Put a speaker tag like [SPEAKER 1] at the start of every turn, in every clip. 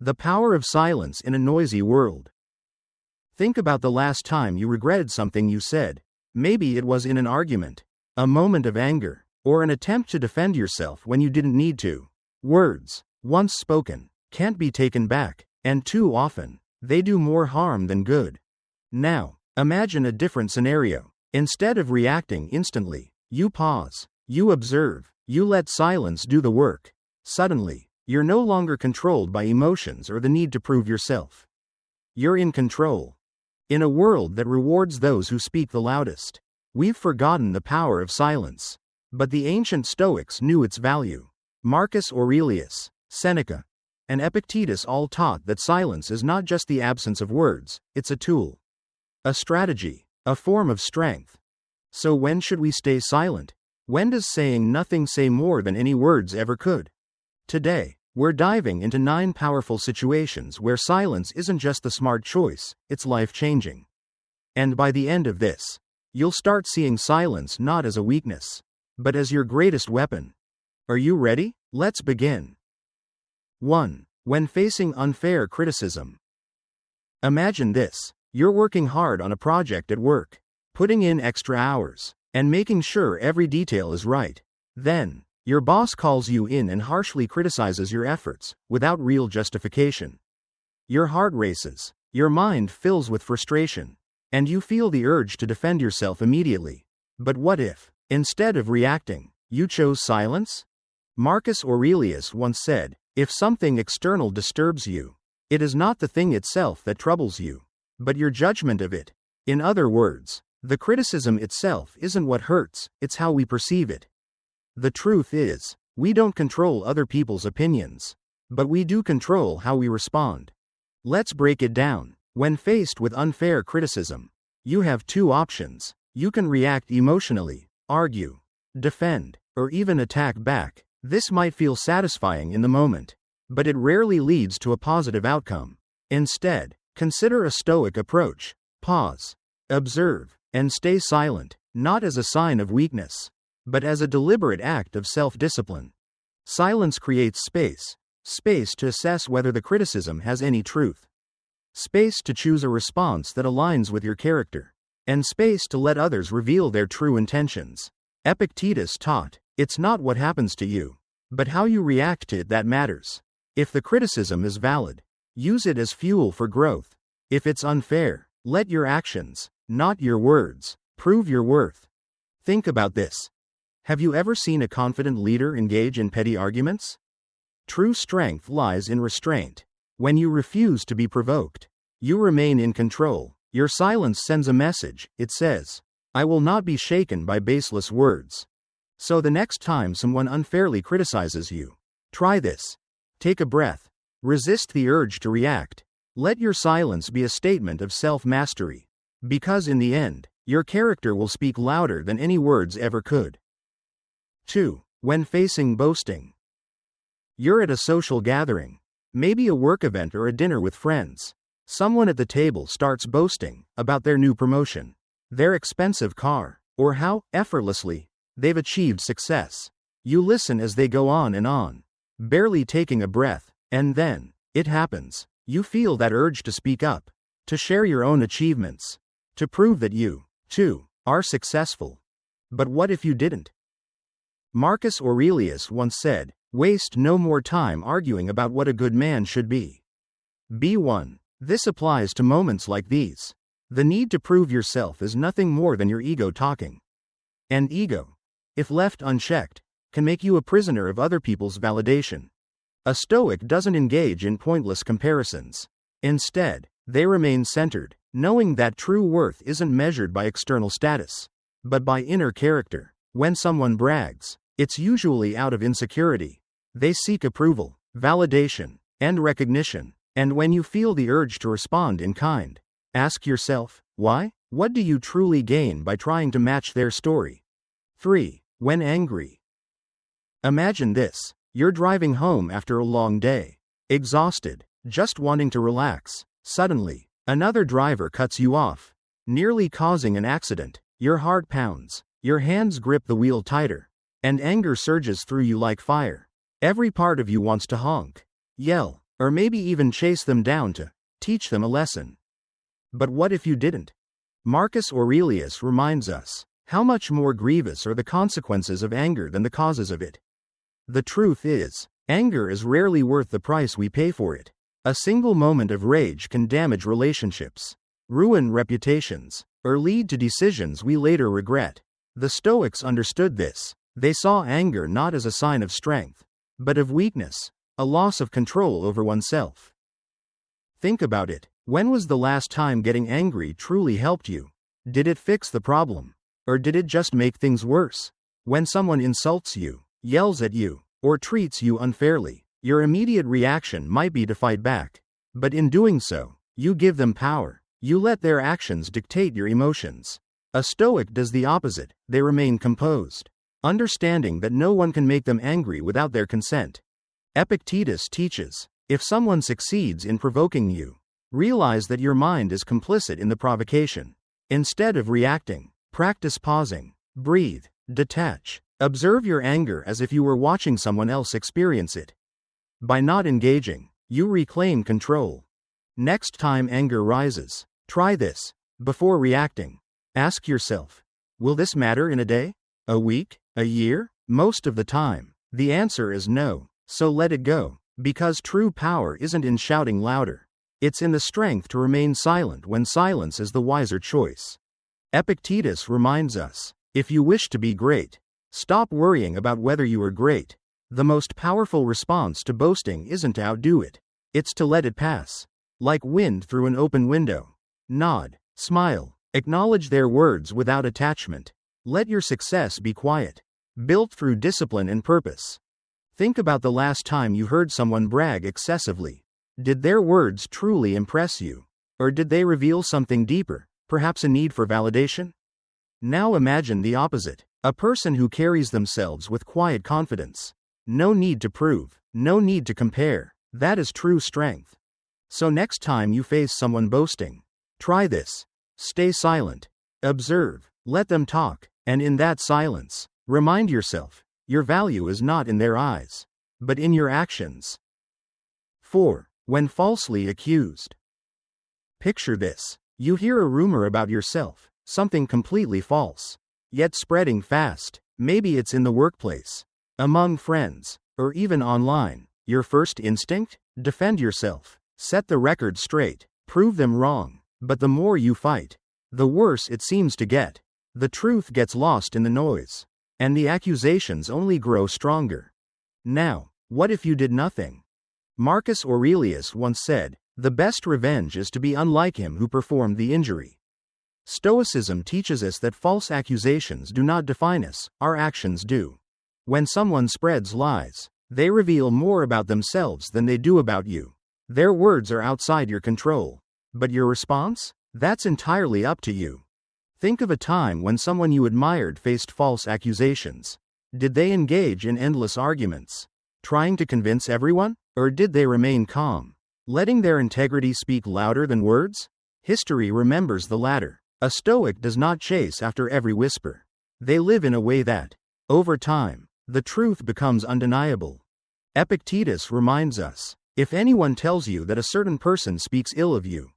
[SPEAKER 1] The power of silence in a noisy world. Think about the last time you regretted something you said. Maybe it was in an argument, a moment of anger, or an attempt to defend yourself when you didn't need to. Words, once spoken, can't be taken back, and too often, they do more harm than good. Now, imagine a different scenario. Instead of reacting instantly, you pause, you observe, you let silence do the work. Suddenly, you're no longer controlled by emotions or the need to prove yourself. You're in control. In a world that rewards those who speak the loudest, we've forgotten the power of silence. But the ancient Stoics knew its value. Marcus Aurelius, Seneca, and Epictetus all taught that silence is not just the absence of words, it's a tool, a strategy, a form of strength. So when should we stay silent? When does saying nothing say more than any words ever could? Today, we're diving into 9 powerful situations where silence isn't just the smart choice, it's life-changing. And by the end of this, you'll start seeing silence not as a weakness, but as your greatest weapon. Are you ready? Let's begin. 1. When facing unfair criticism. Imagine this. You're working hard on a project at work, putting in extra hours, and making sure every detail is right. Then, your boss calls you in and harshly criticizes your efforts, without real justification. Your heart races, your mind fills with frustration, and you feel the urge to defend yourself immediately. But what if, instead of reacting, you chose silence? Marcus Aurelius once said, "If something external disturbs you, it is not the thing itself that troubles you, but your judgment of it." In other words, the criticism itself isn't what hurts, it's how we perceive it. The truth is, we don't control other people's opinions, but we do control how we respond. Let's break it down. When faced with unfair criticism, you have 2 options. You can react emotionally, argue, defend, or even attack back. This might feel satisfying in the moment, but it rarely leads to a positive outcome. Instead, consider a Stoic approach. Pause, observe, and stay silent, not as a sign of weakness, but as a deliberate act of self-discipline. Silence creates space to assess whether the criticism has any truth, space to choose a response that aligns with your character, and space to let others reveal their true intentions. Epictetus taught, "It's not what happens to you, but how you react to it that matters." If the criticism is valid, use it as fuel for growth. If it's unfair, let your actions, not your words, prove your worth. Think about this. Have you ever seen a confident leader engage in petty arguments? True strength lies in restraint. When you refuse to be provoked, you remain in control. Your silence sends a message. It says, "I will not be shaken by baseless words." So the next time someone unfairly criticizes you, try this. Take a breath. Resist the urge to react. Let your silence be a statement of self-mastery. Because in the end, your character will speak louder than any words ever could. 2. When facing boasting. You're at a social gathering, maybe a work event or a dinner with friends. Someone at the table starts boasting about their new promotion, their expensive car, or how, effortlessly, they've achieved success. You listen as they go on, barely taking a breath, and then, it happens. You feel that urge to speak up, to share your own achievements, to prove that you, too, are successful. But what if you didn't? Marcus Aurelius once said, "Waste no more time arguing about what a good man should be. Be one." This applies to moments like these. The need to prove yourself is nothing more than your ego talking. And ego, if left unchecked, can make you a prisoner of other people's validation. A Stoic doesn't engage in pointless comparisons. Instead, they remain centered, knowing that true worth isn't measured by external status, but by inner character. When someone brags, it's usually out of insecurity. They seek approval, validation, and recognition. And when you feel the urge to respond in kind, ask yourself, why? What do you truly gain by trying to match their story? 3. When angry. Imagine this. You're driving home after a long day, exhausted, just wanting to relax. Suddenly, another driver cuts you off, nearly causing an accident. Your heart pounds, your hands grip the wheel tighter, and anger surges through you like fire. Every part of you wants to honk, yell, or maybe even chase them down to teach them a lesson. But what if you didn't? Marcus Aurelius reminds us, how much more grievous are the consequences of anger than the causes of it. The truth is, anger is rarely worth the price we pay for it. A single moment of rage can damage relationships, ruin reputations, or lead to decisions we later regret. The Stoics understood this. They saw anger not as a sign of strength, but of weakness, a loss of control over oneself. Think about it. When was the last time getting angry truly helped you? Did it fix the problem? Or did it just make things worse? When someone insults you, yells at you, or treats you unfairly, your immediate reaction might be to fight back. But in doing so, you give them power. You let their actions dictate your emotions. A Stoic does the opposite. They remain composed, understanding that no one can make them angry without their consent. Epictetus teaches, if someone succeeds in provoking you, realize that your mind is complicit in the provocation. Instead of reacting, practice pausing, breathe, detach. Observe your anger as if you were watching someone else experience it. By not engaging, you reclaim control. Next time anger rises, try this. Before reacting, ask yourself, will this matter in a day? A week? A year? Most of the time, the answer is no, so let it go. Because true power isn't in shouting louder. It's in the strength to remain silent when silence is the wiser choice. Epictetus reminds us, if you wish to be great, stop worrying about whether you are great. The most powerful response to boasting isn't to outdo it. It's to let it pass. Like wind through an open window. Nod, smile, acknowledge their words without attachment. Let your success be quiet, built through discipline and purpose. Think about the last time you heard someone brag excessively. Did their words truly impress you? Or did they reveal something deeper, perhaps a need for validation? Now imagine the opposite, a person who carries themselves with quiet confidence. No need to prove, no need to compare. That is true strength. So next time you face someone boasting, try this. Stay silent, observe, let them talk, and in that silence, remind yourself, your value is not in their eyes, but in your actions. 4. When falsely accused. Picture this. You hear a rumor about yourself, something completely false, yet spreading fast. Maybe it's in the workplace, among friends, or even online. Your first instinct? Defend yourself. Set the record straight. Prove them wrong. But the more you fight, the worse it seems to get. The truth gets lost in the noise, and the accusations only grow stronger. Now, what if you did nothing? Marcus Aurelius once said, the best revenge is to be unlike him who performed the injury. Stoicism teaches us that false accusations do not define us, our actions do. When someone spreads lies, they reveal more about themselves than they do about you. Their words are outside your control. But your response? That's entirely up to you. Think of a time when someone you admired faced false accusations. Did they engage in endless arguments, trying to convince everyone? Or did they remain calm, letting their integrity speak louder than words? History remembers the latter. A Stoic does not chase after every whisper. They live in a way that, over time, the truth becomes undeniable. Epictetus reminds us, if anyone tells you that a certain person speaks ill of you,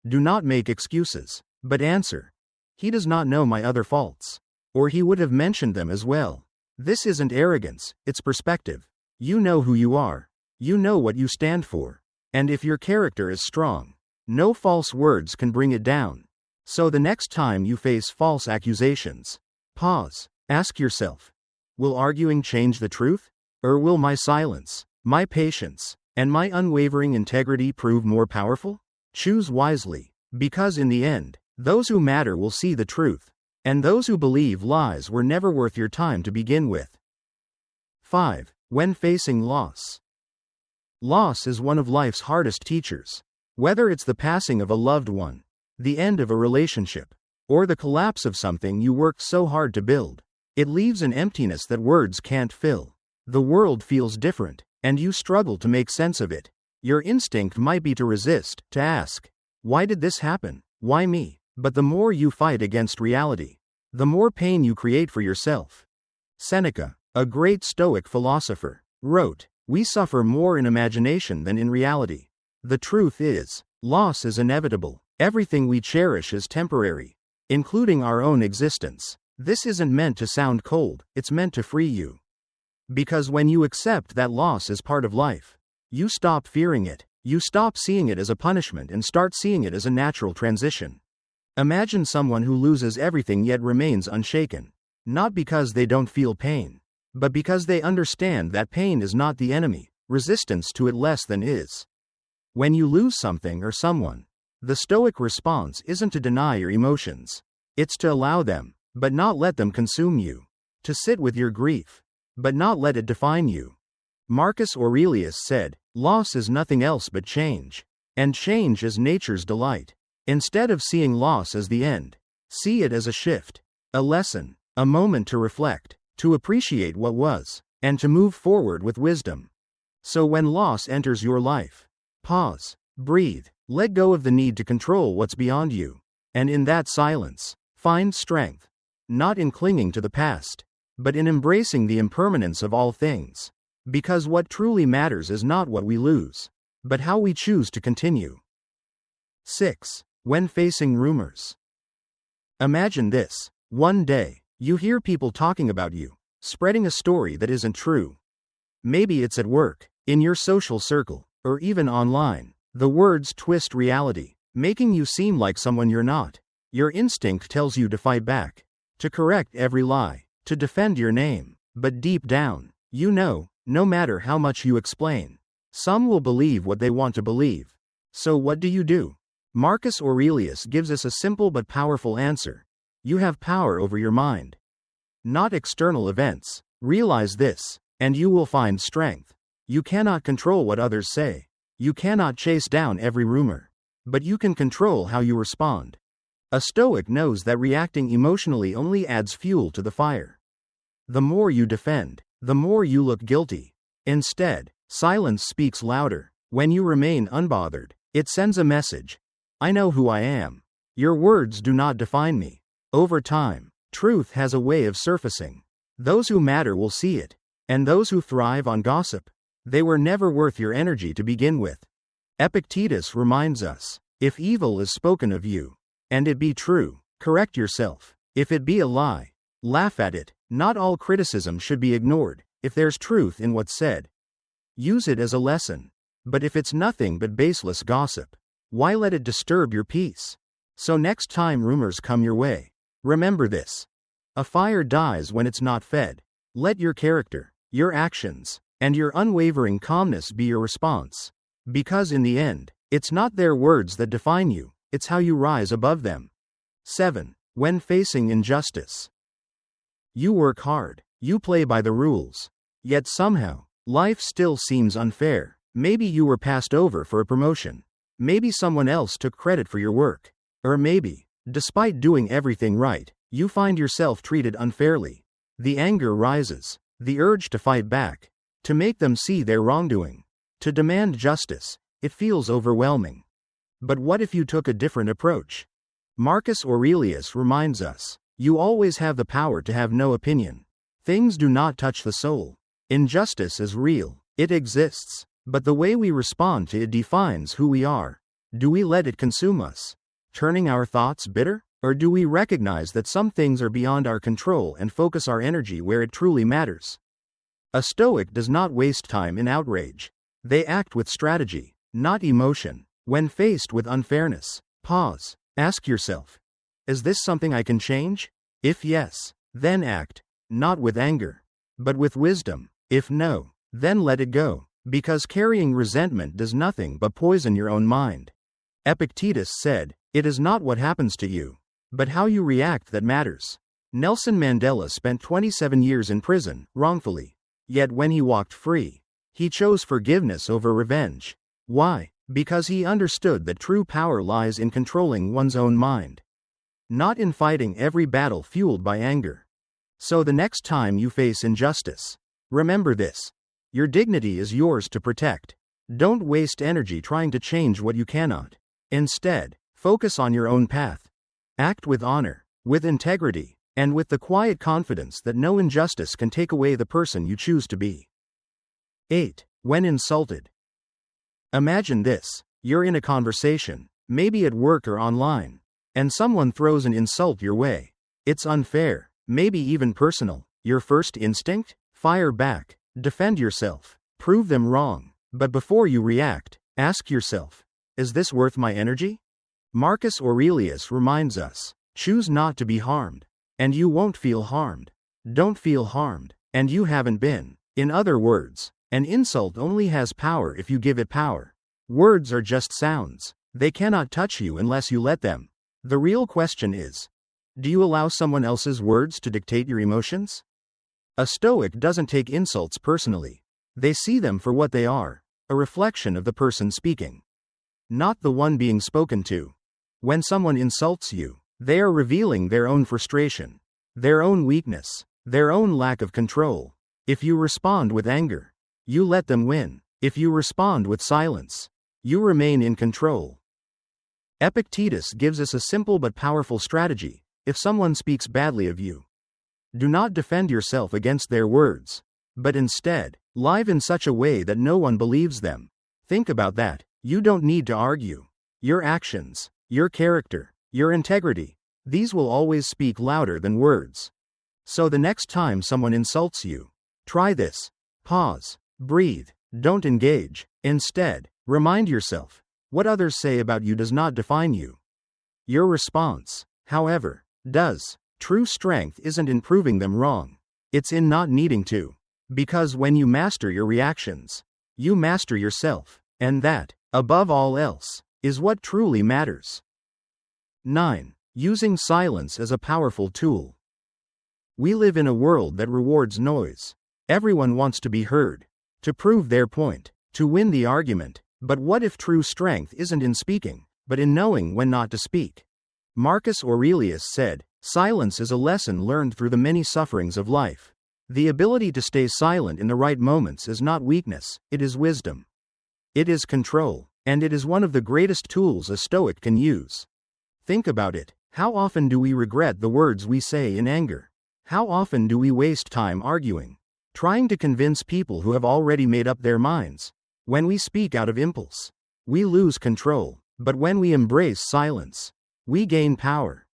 [SPEAKER 1] do not make excuses, but answer, he does not know my other faults, or he would have mentioned them as well. This isn't arrogance, it's perspective. You know who you are. You know what you stand for. And if your character is strong, no false words can bring it down. So the next time you face false accusations, pause, ask yourself, will arguing change the truth? Or will my silence, my patience, and my unwavering integrity prove more powerful? Choose wisely, because in the end, those who matter will see the truth, and those who believe lies were never worth your time to begin with. 5. When facing loss. Loss is one of life's hardest teachers. Whether it's the passing of a loved one, the end of a relationship, or the collapse of something you worked so hard to build, it leaves an emptiness that words can't fill. The world feels different, and you struggle to make sense of it. Your instinct might be to resist, to ask, why did this happen? Why me? But the more you fight against reality, the more pain you create for yourself. Seneca, a great Stoic philosopher, wrote, We suffer more in imagination than in reality. The truth is, loss is inevitable. Everything we cherish is temporary, including our own existence. This isn't meant to sound cold, it's meant to free you. Because when you accept that loss is part of life, you stop fearing it, you stop seeing it as a punishment and start seeing it as a natural transition. Imagine someone who loses everything yet remains unshaken, not because they don't feel pain, but because they understand that pain is not the enemy, resistance to it less than is. When you lose something or someone, the Stoic response isn't to deny your emotions. It's to allow them, but not let them consume you. To sit with your grief, but not let it define you. Marcus Aurelius said, "Loss is nothing else but change, and change is nature's delight." Instead of seeing loss as the end, see it as a shift, a lesson, a moment to reflect, to appreciate what was, and to move forward with wisdom. So when loss enters your life, pause, breathe, let go of the need to control what's beyond you, and in that silence, find strength, not in clinging to the past, but in embracing the impermanence of all things. Because what truly matters is not what we lose, but how we choose to continue. 6. When facing rumors. Imagine this. One day, you hear people talking about you, spreading a story that isn't true. Maybe it's at work, in your social circle, or even online. The words twist reality, making you seem like someone you're not. Your instinct tells you to fight back, to correct every lie, to defend your name. But deep down, you know, no matter how much you explain, some will believe what they want to believe. So what do? Marcus Aurelius gives us a simple but powerful answer. You have power over your mind, not external events. Realize this, and you will find strength. You cannot control what others say. You cannot chase down every rumor. But you can control how you respond. A Stoic knows that reacting emotionally only adds fuel to the fire. The more you defend, the more you look guilty. Instead, silence speaks louder. When you remain unbothered, it sends a message. I know who I am. Your words do not define me. Over time, truth has a way of surfacing. Those who matter will see it, and those who thrive on gossip, they were never worth your energy to begin with. Epictetus reminds us, if evil is spoken of you, and it be true, correct yourself. If it be a lie, laugh at it. Not all criticism should be ignored. If there's truth in what's said, use it as a lesson. But if it's nothing but baseless gossip, why let it disturb your peace? So next time rumors come your way, remember this. A fire dies when it's not fed. Let your character, your actions, and your unwavering calmness be your response. Because in the end, it's not their words that define you, it's how you rise above them. 7. When facing injustice. You work hard, you play by the rules. Yet somehow, life still seems unfair. Maybe you were passed over for a promotion. Maybe someone else took credit for your work. Or maybe, despite doing everything right, you find yourself treated unfairly. The anger rises, the urge to fight back, to make them see their wrongdoing, to demand justice. It feels overwhelming. But what if you took a different approach? Marcus Aurelius reminds us, you always have the power to have no opinion. Things do not touch the soul. Injustice is real, it exists, but the way we respond to it defines who we are. Do we let it consume us, turning our thoughts bitter? Or do we recognize that some things are beyond our control and focus our energy where it truly matters? A Stoic does not waste time in outrage. They act with strategy, not emotion. When faced with unfairness, pause. Ask yourself, is this something I can change? If yes, then act, not with anger, but with wisdom. If no, then let it go, because carrying resentment does nothing but poison your own mind. Epictetus said, it is not what happens to you, but how you react that matters. Nelson Mandela spent 27 years in prison, wrongfully. Yet when he walked free, he chose forgiveness over revenge. Why? Because he understood that true power lies in controlling one's own mind, not in fighting every battle fueled by anger. So the next time you face injustice, remember this. Your dignity is yours to protect. Don't waste energy trying to change what you cannot. Instead, focus on your own path. Act with honor, with integrity, and with the quiet confidence that no injustice can take away the person you choose to be. 8. When insulted. Imagine this. You're in a conversation, maybe at work or online, and someone throws an insult your way. It's unfair, maybe even personal. Your first instinct? Fire back, defend yourself, prove them wrong. But before you react, ask yourself, is this worth my energy? Marcus Aurelius reminds us, choose not to be harmed, and you won't feel harmed. Don't feel harmed, and you haven't been. In other words, an insult only has power if you give it power. Words are just sounds. They cannot touch you unless you let them. The real question is, do you allow someone else's words to dictate your emotions? A Stoic doesn't take insults personally. They see them for what they are, a reflection of the person speaking, not the one being spoken to. When someone insults you, they are revealing their own frustration, their own weakness, their own lack of control. If you respond with anger, you let them win. If you respond with silence, you remain in control. Epictetus gives us a simple but powerful strategy. If someone speaks badly of you, do not defend yourself against their words, but instead, live in such a way that no one believes them. Think about that. You don't need to argue. Your actions, your character, your integrity, these will always speak louder than words. So the next time someone insults you, try this. Pause, breathe, don't engage. Instead, remind yourself, what others say about you does not define you. Your response, however, does. True strength isn't in proving them wrong. It's in not needing to. Because when you master your reactions, you master yourself, and that, above all else, is what truly matters. 9. Using silence as a powerful tool. We live in a world that rewards noise. Everyone wants to be heard, to prove their point, to win the argument. But what if true strength isn't in speaking, but in knowing when not to speak? Marcus Aurelius said, silence is a lesson learned through the many sufferings of life. The ability to stay silent in the right moments is not weakness, it is wisdom. It is control, and it is one of the greatest tools a Stoic can use. Think about it. How often do we regret the words we say in anger? How often do we waste time arguing, trying to convince people who have already made up their minds? When we speak out of impulse, we lose control, but when we embrace silence, we gain power.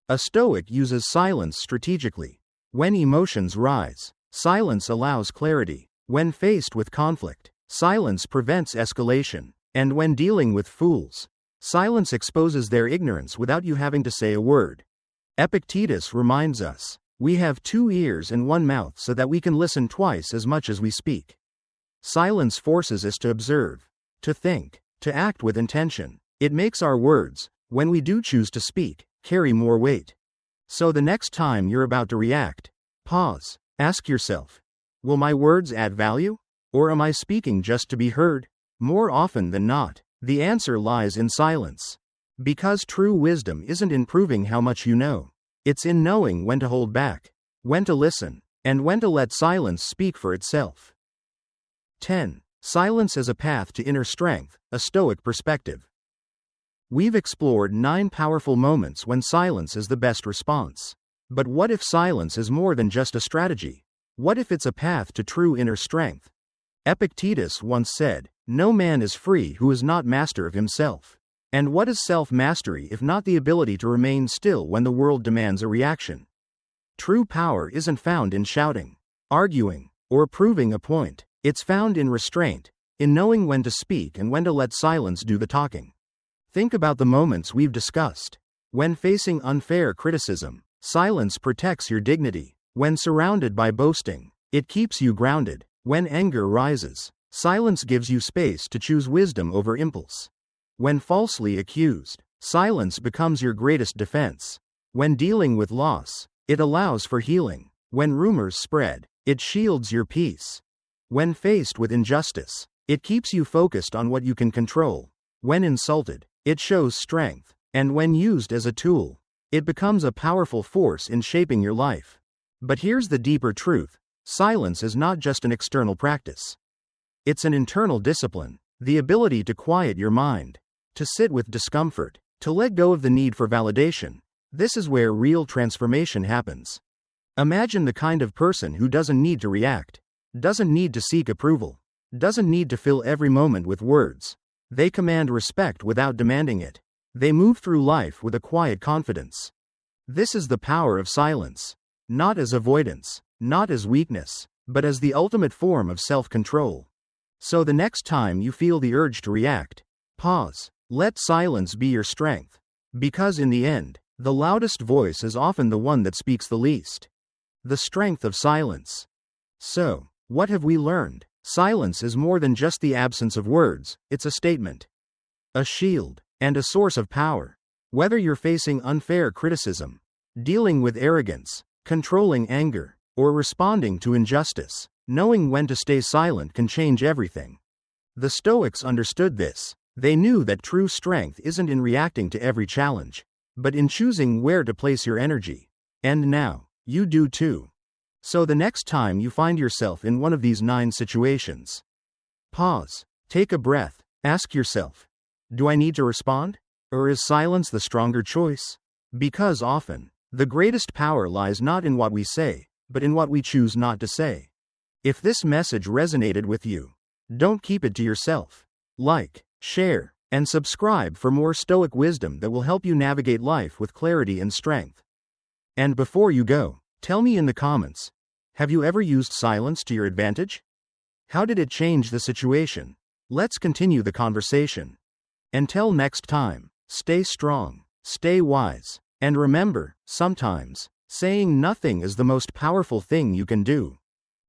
[SPEAKER 1] A Stoic uses silence strategically. When emotions rise, silence allows clarity. When faced with conflict, silence prevents escalation. And when dealing with fools, silence exposes their ignorance without you having to say a word. Epictetus reminds us, we have 2 ears and 1 mouth so that we can listen twice as much as we speak. Silence forces us to observe, to think, to act with intention. It makes our words, when we do choose to speak, carry more weight. So the next time you're about to react, pause, ask yourself, will my words add value? Or am I speaking just to be heard? More often than not, the answer lies in silence. Because true wisdom isn't in proving how much you know. It's in knowing when to hold back, when to listen, and when to let silence speak for itself. 10. Silence as a path to inner strength, a Stoic perspective. We've explored 9 powerful moments when silence is the best response. But what if silence is more than just a strategy? What if it's a path to true inner strength? Epictetus once said, no man is free who is not master of himself. And what is self-mastery if not the ability to remain still when the world demands a reaction? True power isn't found in shouting, arguing, or proving a point. It's found in restraint, in knowing when to speak and when to let silence do the talking. Think about the moments we've discussed. When facing unfair criticism, silence protects your dignity. When surrounded by boasting, it keeps you grounded. When anger rises, silence gives you space to choose wisdom over impulse. When falsely accused, silence becomes your greatest defense. When dealing with loss, it allows for healing. When rumors spread, it shields your peace. When faced with injustice, it keeps you focused on what you can control. When insulted, it shows strength. And when used as a tool, it becomes a powerful force in shaping your life. But here's the deeper truth. Silence is not just an external practice. It's an internal discipline, the ability to quiet your mind, to sit with discomfort, to let go of the need for validation. This is where real transformation happens. Imagine the kind of person who doesn't need to react, doesn't need to seek approval, doesn't need to fill every moment with words. They command respect without demanding it. They move through life with a quiet confidence. This is the power of silence. Not as avoidance, not as weakness, but as the ultimate form of self-control. So the next time you feel the urge to react, pause. Let silence be your strength. Because in the end, the loudest voice is often the one that speaks the least. The strength of silence. So, what have we learned? Silence is more than just the absence of words, it's a statement, a shield, and a source of power. Whether you're facing unfair criticism, dealing with arrogance, controlling anger, or responding to injustice, knowing when to stay silent can change everything. The Stoics understood this. They knew that true strength isn't in reacting to every challenge, but in choosing where to place your energy. And now, you do too. So the next time you find yourself in one of these 9 situations, pause, take a breath, ask yourself, do I need to respond? Or is silence the stronger choice? Because often, the greatest power lies not in what we say, but in what we choose not to say. If this message resonated with you, don't keep it to yourself. Like, share, and subscribe for more Stoic wisdom that will help you navigate life with clarity and strength. And before you go, tell me in the comments, have you ever used silence to your advantage? How did it change the situation? Let's continue the conversation. Until next time, stay strong, stay wise, and remember, sometimes, saying nothing is the most powerful thing you can do.